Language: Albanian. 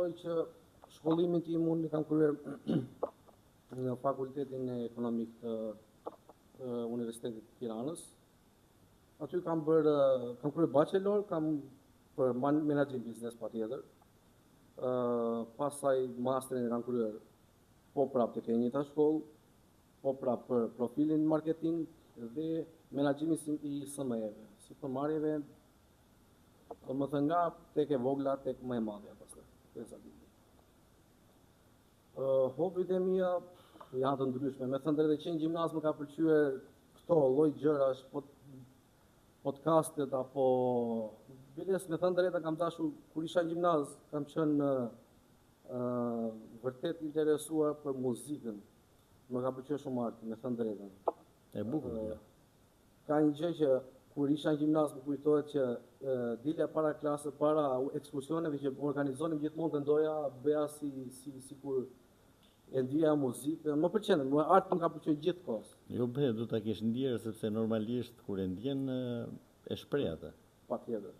sqaroj që shkollimin tim unë kam kryer në Fakultetin Ekonomik të Universitetit të Tiranës. Aty kam kryer bachelor, kam për menaxhim biznes patjetër. Pastaj masterin kam kryer po prap tek e njëjta shkollë, po prap për profilin marketing dhe menaxhimin i SME-ve, si përmarrjeve, domethënë nga tek e vogla tek më e madhja pastaj. Hobit e mia janë të ndryshme. Me thënë drejtë, që në gjimnaz më ka pëlqyer këto lloj gjërash, podcastet apo biles, me thënë drejtë, kam dashur kur isha në gjimnaz, kam qenë vërtet interesuar për muzikën. Më ka pëlqyer shumë arti, me thënë drejtën. E bukur. Ka një gjë që kur isha në gjimnaz më kujtohet që dilja para klasës, para ekskursioneve që organizonim gjithmonë të ndoja, bëja sikur e ndjeja muzikën. Më pëlqen, arti më ka pëlqyer gjithkohës. Jo do ta kesh ndjerë sepse normalisht kur e ndjen e shpreh atë. Patjetër.